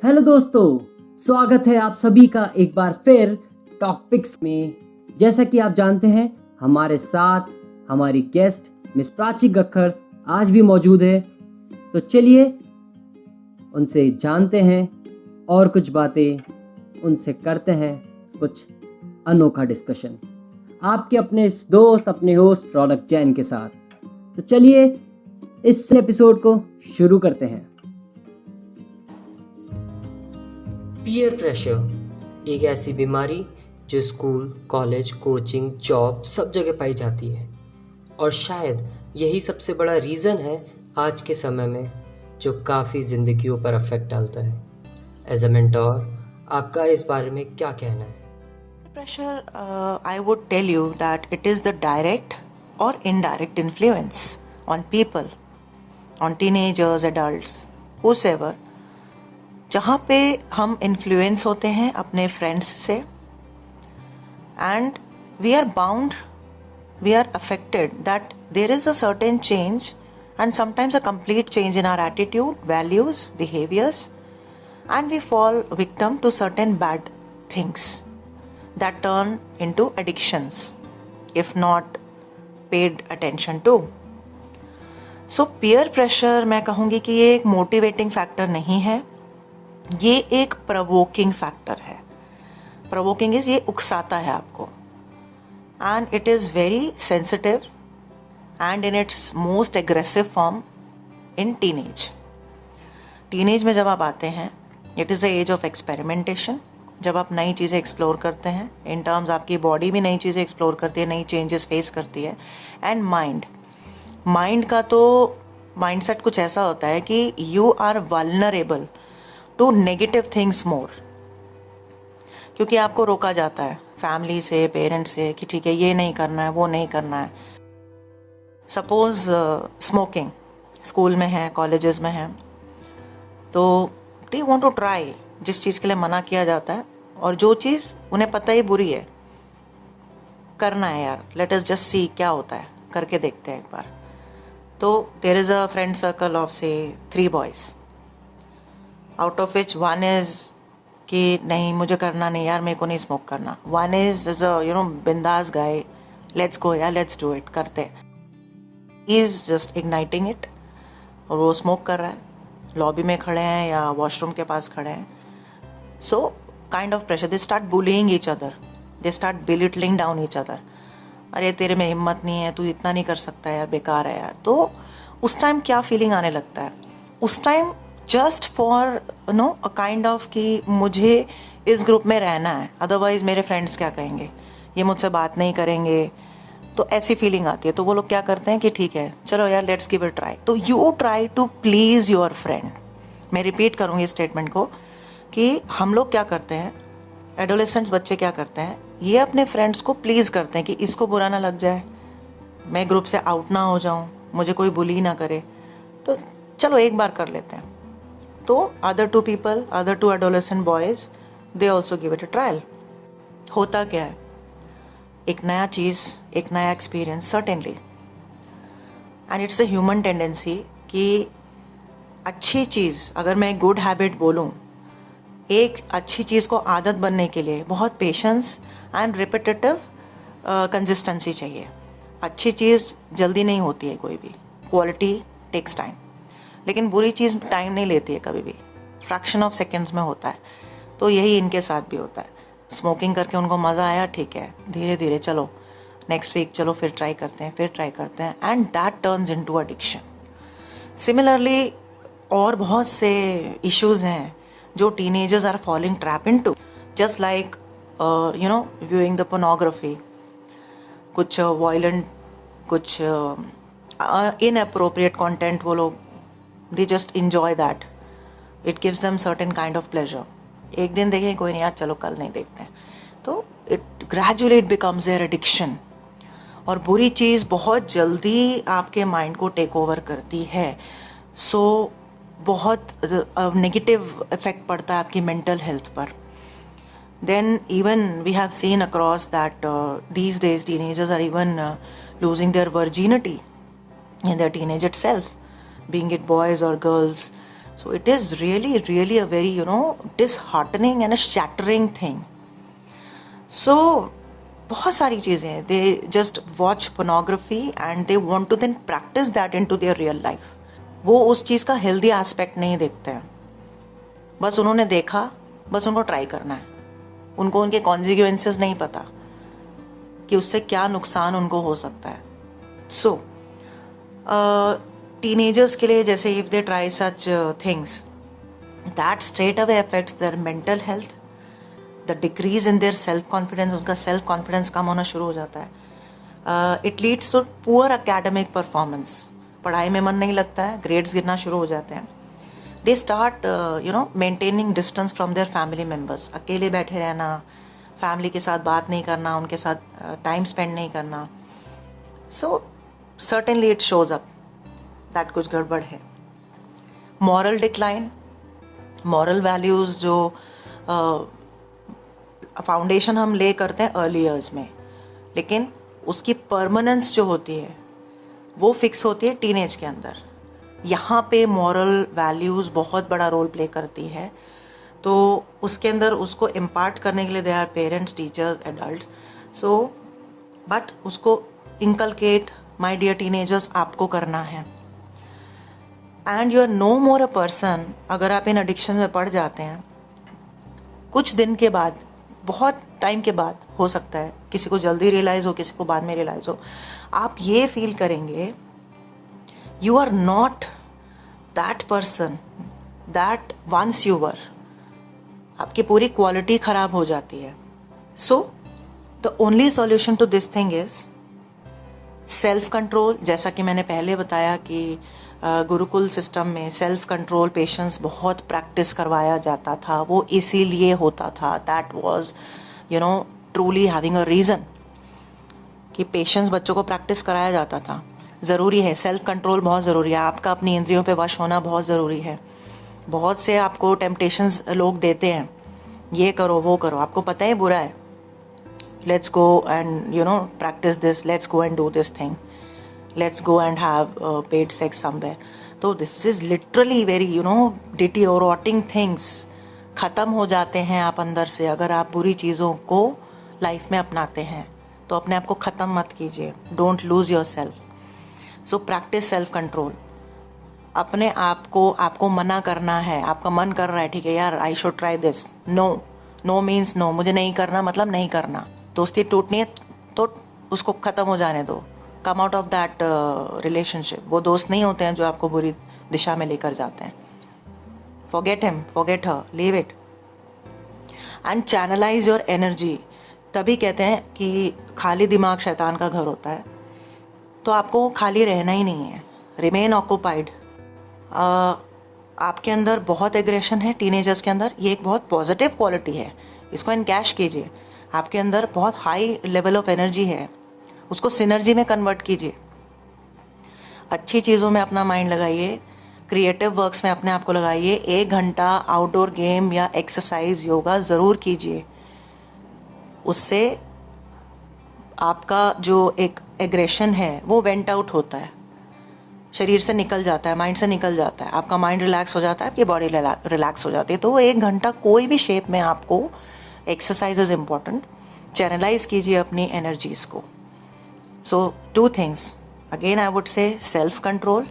Hello दोस्तों, स्वागत है आप सभी का एक बार फिर टॉपिक्स में। जैसा कि आप जानते हैं, हमारे साथ हमारी गेस्ट मिस प्राची गक्खड़ आज भी मौजूद है। तो चलिए उनसे जानते हैं और कुछ बातें उनसे करते हैं, कुछ अनोखा डिस्कशन आपके अपने दोस्त, अपने होस्ट रौनक जैन के साथ। तो चलिए इस एपिसोड को शुरू करते हैं। पीयर प्रेशर एक ऐसी बीमारी जो स्कूल, कॉलेज, कोचिंग, जॉब सब जगह पाई जाती है और शायद यही सबसे बड़ा रीज़न है आज के समय में जो काफ़ी ज़िंदगियों पर अफेक्ट डालता है। एज अ मेंटोर आपका इस बारे में क्या कहना है? Pressure, I would tell you that it is the direct or indirect influence on people, on teenagers, adults, whosoever, जहाँ पे हम इन्फ्लुएंस होते हैं अपने फ्रेंड्स से and we are bound, we are affected that there is a certain change and sometimes a complete change in our attitude, values, behaviours, and we fall victim to certain bad things that turn into addictions if not paid attention to. So peer pressure मैं कहूँगी कि ये एक motivating factor नहीं है, ये एक provoking factor है. Provoking is ये उकसाता है आपको and it is very sensitive and in its most aggressive form in teenage. Teenage में जब आप आते हैं, it is the age of experimentation. जब आप नई चीज़ें एक्सप्लोर करते हैं, इन टर्म्स आपकी बॉडी भी नई चीज़ें एक्सप्लोर करती है, नई चेंजेस फेस करती है, एंड माइंड का तो माइंडसेट कुछ ऐसा होता है कि you are vulnerable to negative things more, क्योंकि आपको रोका जाता है फैमिली से, पेरेंट्स से कि ठीक है ये नहीं करना है, वो नहीं करना है. सपोज स्मोकिंग स्कूल में है, कॉलेजेस में है, तो दे वांट टू ट्राई जिस चीज़ के लिए मना किया जाता है और जो चीज़ उन्हें पता ही बुरी है, करना है यार, लेट अस जस्ट सी क्या होता है, करके देखते हैं एक बार. तो there is a friend circle of say 3 boys, out of which one is कि नहीं मुझे करना नहीं यार, मेरे को नहीं स्मोक करना. वन इज़ अ बिंदास गाय, लेट्स गो यार, लेट्स डू इट, करते. He is just igniting it और वो स्मोक कर रहा है, लॉबी में खड़े हैं या वॉशरूम के पास खड़े हैं. So kind of pressure, they start bullying each other, they start belittling down each other. अरे तेरे में हिम्मत नहीं है, तू इतना नहीं कर सकता यार, बेकार है यार. तो उस टाइम क्या फीलिंग आने लगता है? उस time just for a kind of कि मुझे इस ग्रुप में रहना है, अदरवाइज मेरे फ्रेंड्स क्या कहेंगे, ये मुझसे बात नहीं करेंगे, तो ऐसी फीलिंग आती है. तो वो लोग क्या करते हैं कि ठीक है चलो यार, लेट्स गिव इट ट्राई. तो you try to please your friend. मैं रिपीट करूँगी इस स्टेटमेंट को कि हम लोग क्या करते हैं, एडोलेसेंट्स बच्चे क्या करते हैं, ये अपने फ्रेंड्स को प्लीज़ करते हैं कि इसको बुरा ना लग जाए, मैं ग्रुप से आउट ना हो जाऊं, मुझे कोई बुली ना करे, तो चलो एक बार कर लेते हैं. तो other 2 people, other 2 adolescent boys, they also give it a trial. होता क्या है, एक नया चीज़, एक नया experience, certainly, and it's a human tendency कि अच्छी चीज़, अगर मैं एक गुड हैबिट बोलूँ, एक अच्छी चीज़ को आदत बनने के लिए बहुत पेशेंस एंड रिपीटेटिव कंसिस्टेंसी चाहिए. अच्छी चीज़ जल्दी नहीं होती है कोई भी, क्वालिटी टेक्स टाइम. लेकिन बुरी चीज़ टाइम नहीं लेती है कभी भी, फ्रैक्शन ऑफ सेकेंड्स में होता है. तो यही इनके साथ भी होता है. स्मोकिंग करके उनको मज़ा आया, ठीक है, धीरे धीरे चलो नेक्स्ट वीक चलो फिर ट्राई करते हैं, फिर ट्राई करते हैं, and that turns into addiction. Similarly और बहुत से इश्यूज़ हैं जो teenagers are falling trap into, just like viewing the pornography, कुछ violent, कुछ inappropriate content, वो लोग they just enjoy that, it gives them certain kind of pleasure. एक दिन देखें, कोई नहीं यार चलो कल नहीं देखते हैं, तो it gradually it becomes their addiction. और बुरी चीज़ बहुत जल्दी आपके माइंड को टेक ओवर करती है. सो बहुत नेगेटिव इफेक्ट पड़ता है आपकी मेंटल हेल्थ पर. Then even we have seen across that these days teenagers are even losing their virginity in their teenage itself, being it boys और girls. So it is really a very, disheartening and a shattering thing. So बहुत सारी चीज़ें हैं. They just watch pornography and they want to then practice that into their real life. वो उस चीज़ का healthy aspect नहीं देखते हैं. बस उन्होंने देखा, बस उनको ट्राई करना है. उनको उनके कॉन्सिक्वेंसेस नहीं पता कि उससे क्या नुकसान उनको हो सकता है. सो टीनेजर्स के लिए जैसे if they try such things, that straight away affects their mental health, the decrease in their self confidence. उनका सेल्फ कॉन्फिडेंस कम होना शुरू हो जाता है. It leads to poor academic performance. पढ़ाई में मन नहीं लगता है, ग्रेड्स गिरना शुरू हो जाते हैं. They start maintaining distance from their family members. अकेले बैठे रहना, फैमिली के साथ बात नहीं करना, उनके साथ टाइम स्पेंड नहीं करना. So certainly it shows up that कुछ गड़बड़ है. मॉरल डिक्लाइन, मॉरल वैल्यूज़ जो फाउंडेशन हम ले करते हैं अर्ली ईयर्स में, लेकिन उसकी परमानेंस जो होती है वो फिक्स होती है टीनेज के अंदर. यहाँ पे मॉरल वैल्यूज़ बहुत बड़ा रोल प्ले करती है. तो उसके अंदर उसको इम्पार्ट करने के लिए they are parents, teachers, adults. So but उसको इंकलकेट, माय डियर टीनेजर्स, आपको करना है. And you are no more a person. अगर आप इन एडिक्शन में पड़ जाते हैं, कुछ दिन के बाद, बहुत टाइम के बाद, हो सकता है किसी को जल्दी रियलाइज़ हो, किसी को बाद में रियलाइज़ हो, आप ये फील करेंगे you are not that person that once you were. आपकी पूरी क्वालिटी खराब हो जाती है. So the only solution to this thing is self control. जैसा कि मैंने पहले बताया कि गुरुकुल सिस्टम में सेल्फ कंट्रोल, पेशेंस बहुत प्रैक्टिस करवाया जाता था. वो इसीलिए होता था, that was truly having a reason कि पेशेंस बच्चों को प्रैक्टिस कराया जाता था. ज़रूरी है, सेल्फ कंट्रोल बहुत ज़रूरी है. आपका अपनी इंद्रियों पे वश होना बहुत ज़रूरी है. बहुत से आपको टेम्पटेशंस लोग देते हैं, ये करो वो करो, आपको पता है बुरा है, let's go and practise this, let's go and do this thing, let's go and have paid sex somewhere. तो this is literally very deteriorating things. ख़त्म हो जाते हैं आप अंदर से. अगर आप बुरी चीज़ों को लाइफ में अपनाते हैं तो अपने आप को ख़त्म मत कीजिए. Don't lose your self. So practice self control. अपने आप को आपको मना करना है. आपका मन कर रहा है, ठीक है यार, I should try this. No, no means no. मुझे नहीं करना मतलब नहीं करना. दोस्ती टूटनी है तो उसको ख़त्म हो जाने दो. Come out of that relationship. वो दोस्त नहीं होते हैं जो आपको बुरी दिशा में लेकर जाते हैं. Forget him, forget her, leave it and channelise your energy. तभी कहते हैं कि खाली दिमाग शैतान का घर होता है. तो आपको खाली रहना ही नहीं है. Remain occupied. आपके अंदर बहुत एग्रेशन है टीनेजर्स के अंदर. ये एक बहुत पॉजिटिव क्वालिटी है, इसको इनकैश कीजिए. आपके अंदर बहुत हाई लेवल ऑफ एनर्जी है, उसको सिनर्जी में कन्वर्ट कीजिए. अच्छी चीज़ों में अपना माइंड लगाइए, क्रिएटिव वर्क्स में अपने आप को लगाइए. 1 घंटा आउटडोर गेम या एक्सरसाइज, योगा ज़रूर कीजिए. उससे आपका जो एक एग्रेशन है वो वेंट आउट होता है, शरीर से निकल जाता है, माइंड से निकल जाता है. आपका माइंड रिलैक्स हो जाता है, आपकी बॉडी रिलैक्स हो जाती है. तो 1 घंटा कोई भी शेप में आपको एक्सरसाइज इज इम्पॉर्टेंट. चैनलाइज कीजिए अपनी एनर्जीज को. सो 2 things. Again, I would say self-control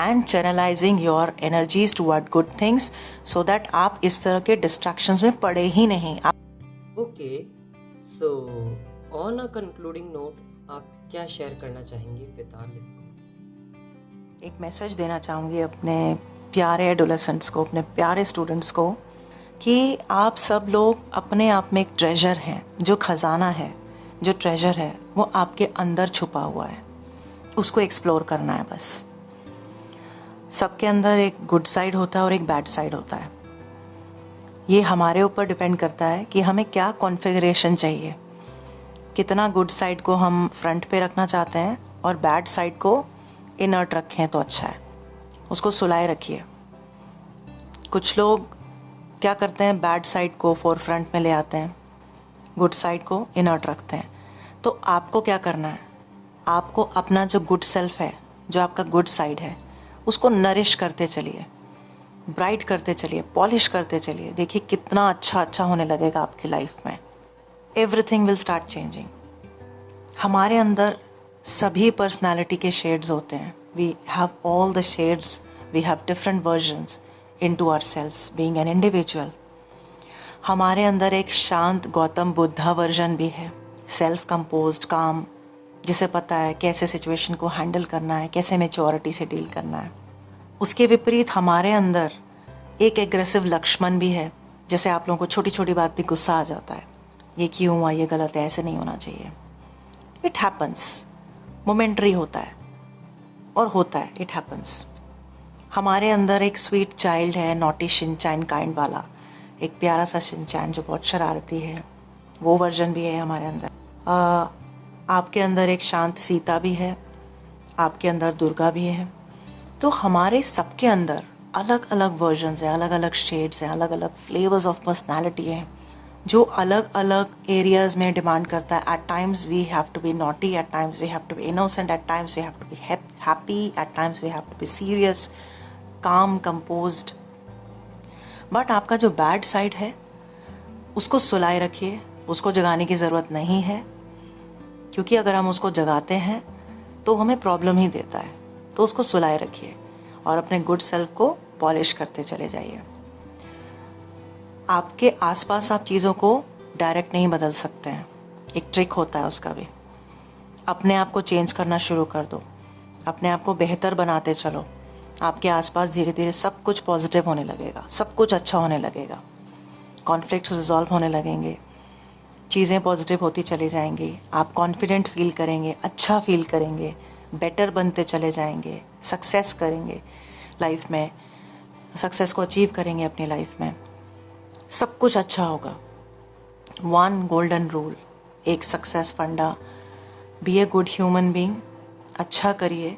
and channelizing your energies toward good things so that आप इस तरह के distractions में पड़े ही नहीं. Okay, so on a concluding note, आप क्या शेयर करना चाहेंगे विद आवर लिसनर्स? एक मैसेज देना चाहूँगी अपने प्यारे एडोलेसेंट्स को, अपने प्यारे स्टूडेंट्स को, कि आप सब लोग अपने आप में एक ट्रेजर हैं. जो खजाना है, जो ट्रेजर है, वो आपके अंदर छुपा हुआ है. उसको एक्सप्लोर करना है बस. सबके अंदर एक गुड साइड होता है और एक बैड साइड होता है. ये हमारे ऊपर डिपेंड करता है कि हमें क्या कॉन्फ़िगरेशन चाहिए, कितना गुड साइड को हम फ्रंट पे रखना चाहते हैं और बैड साइड को इनर्ट रखें तो अच्छा है. उसको सुलाए रखिए. कुछ लोग क्या करते हैं, बैड साइड को फोर फ्रंट में ले आते हैं, गुड साइड को इनर्ट रखते हैं. तो आपको क्या करना है, आपको अपना जो गुड सेल्फ है, जो आपका गुड साइड है, उसको नरिश करते चलिए. ब्राइट करते चलिए, पॉलिश करते चलिए, देखिए कितना अच्छा होने लगेगा आपकी लाइफ में. Everything will start changing. हमारे अंदर सभी पर्सनालिटी के शेड्स होते हैं. We have all the shades, we have different versions into ourselves being an individual. हमारे अंदर एक शांत गौतम बुद्धा वर्जन भी है, सेल्फ कंपोज्ड, काम, जिसे पता है कैसे सिचुएशन को हैंडल करना है, कैसे मैच्योरिटी से डील करना है. उसके विपरीत हमारे अंदर एक एग्रेसिव लक्ष्मण भी है, जैसे आप लोगों को छोटी छोटी बात भी गुस्सा आ जाता है, ये क्यों हुआ, ये गलत है, ऐसे नहीं होना चाहिए. इट हैपन्स, मोमेंटरी होता है और होता है, इट हैपन्स. हमारे अंदर एक स्वीट चाइल्ड है, नॉटी शिनचैन काइंड वाला, एक प्यारा सा शिनचैन जो बहुत शरारती है, वो वर्जन भी है हमारे अंदर. आपके अंदर एक शांत सीता भी है, आपके अंदर दुर्गा भी है. तो हमारे सबके अंदर अलग अलग वर्जन्स हैं, अलग अलग शेड्स हैं, अलग अलग फ्लेवर्स ऑफ पर्सनालिटी हैं, जो अलग अलग एरियाज में डिमांड करता है. At times we have to be naughty, at times we have to be innocent, at times we have to be happy, at times we have to be serious, calm, composed. But आपका जो bad side है उसको सुलाए रखिए, उसको जगाने की ज़रूरत नहीं है, क्योंकि अगर हम उसको जगाते हैं तो हमें प्रॉब्लम ही देता है. तो उसको सुलाए रखिए और अपने गुड सेल्फ को पॉलिश करते चले जाइए. आपके आसपास आप चीज़ों को डायरेक्ट नहीं बदल सकते हैं, एक ट्रिक होता है उसका भी. अपने आप को चेंज करना शुरू कर दो, अपने आप को बेहतर बनाते चलो. आपके आसपास धीरे धीरे सब कुछ पॉजिटिव होने लगेगा, सब कुछ अच्छा होने लगेगा, कॉन्फ्लिक्ट्स रिजॉल्व होने लगेंगे, चीज़ें पॉजिटिव होती चली जाएंगी. आप कॉन्फिडेंट फील करेंगे, अच्छा फील करेंगे, बेटर बनते चले जाएंगे, सक्सेस करेंगे लाइफ में, सक्सेस को अचीव करेंगे अपनी लाइफ में, सब कुछ अच्छा होगा. वन गोल्डन रूल, एक success funda, be a good human being, अच्छा करिए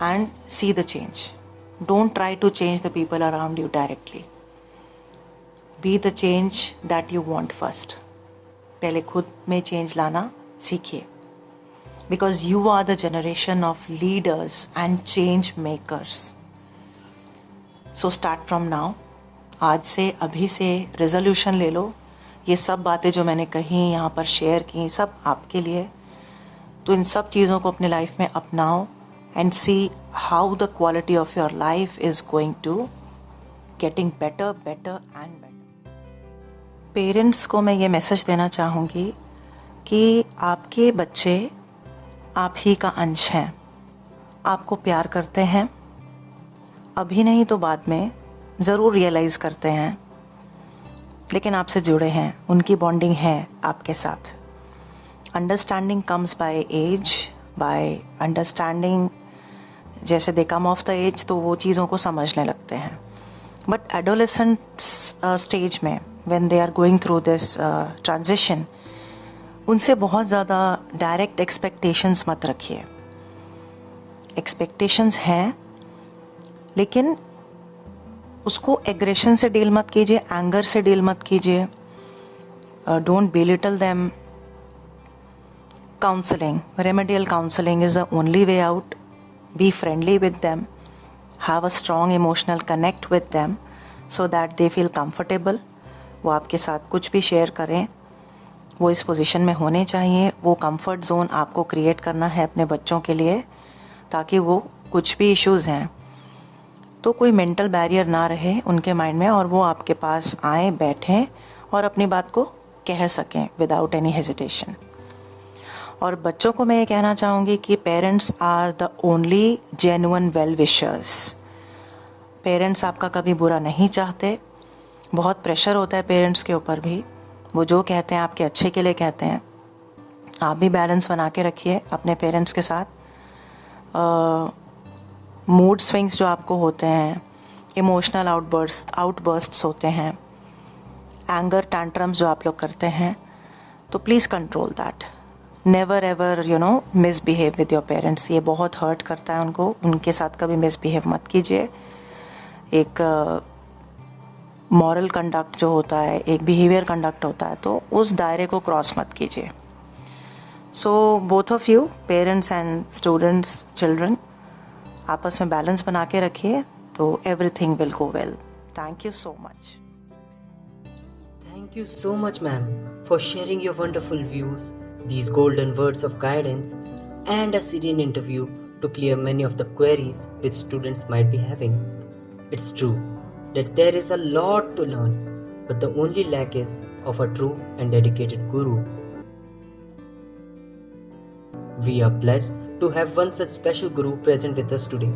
and see the change. Don't try to change the people around you directly. Be the change that you want first. पहले खुद में चेंज लाना सीखिए, because you are the generation of leaders and change makers. So start from now. आज से, अभी से resolution ले लो. ये सब बातें जो मैंने कही, यहाँ पर शेयर की, सब आपके लिए. तो इन सब चीज़ों को अपने लाइफ में अपनाओ and see how the quality of your life is going to getting better better and better. Parents को मैं ये मैसेज देना चाहूँगी कि आपके बच्चे आप ही का अंश हैं, आपको प्यार करते हैं. अभी नहीं तो बाद में ज़रूर रियलाइज़ करते हैं, लेकिन आपसे जुड़े हैं, उनकी बॉन्डिंग है आपके साथ. Understanding comes by age, by understanding. जैसे they come of the age तो वो चीज़ों को समझने लगते हैं. बट एडोलेसेंट स्टेज में when they are going through this transition, उनसे बहुत ज़्यादा डायरेक्ट एक्सपेक्टेशंस मत रखिए. एक्सपेक्टेशंस हैं, लेकिन उसको एग्रेशन से डील मत कीजिए, एंगर से डील मत कीजिए. Don't belittle them. Counselling, remedial counselling is the only way out. Be friendly with them, have a strong emotional connect with them so that they feel comfortable. वो आपके साथ कुछ भी शेयर करें, वो इस पोजीशन में होने चाहिए. वो कंफर्ट जोन आपको क्रिएट करना है अपने बच्चों के लिए, ताकि वो कुछ भी इश्यूज़ हैं तो कोई मेंटल बैरियर ना रहे उनके माइंड में, और वो आपके पास आए, बैठें और अपनी बात को कह सकें विदाउट एनी हेजिटेशन. और बच्चों को मैं ये कहना चाहूँगी कि parents are the only genuine well wishers. Parents आपका कभी बुरा नहीं चाहते. बहुत प्रेशर होता है पेरेंट्स के ऊपर भी, वो जो कहते हैं आपके अच्छे के लिए कहते हैं. आप भी बैलेंस बना के रखिए अपने पेरेंट्स के साथ. मूड स्विंग्स जो आपको होते हैं, इमोशनल आउटबर्स्ट्स होते हैं, एंगर टैंट्रम्स जो आप लोग करते हैं, तो please control that. Never ever misbehave with your parents. ये बहुत हर्ट करता है उनको. उनके साथ कभी मिसबिहेव मत कीजिए. एक मॉरल कंडक्ट जो होता है, एक बिहेवियर कंडक्ट होता है, तो उस दायरे को क्रॉस मत कीजिए. So both of you, parents and students, children, आपस में बैलेंस बना के रखिए So everything will go well. Thank you so much. Thank you so much, ma'am, for sharing your wonderful views, these golden words of guidance, and a serene interview to clear many of the queries which students might be having. It's true that there is a lot to learn, but the only lack is of a true and dedicated guru. We are blessed to have one such special guru present with us today.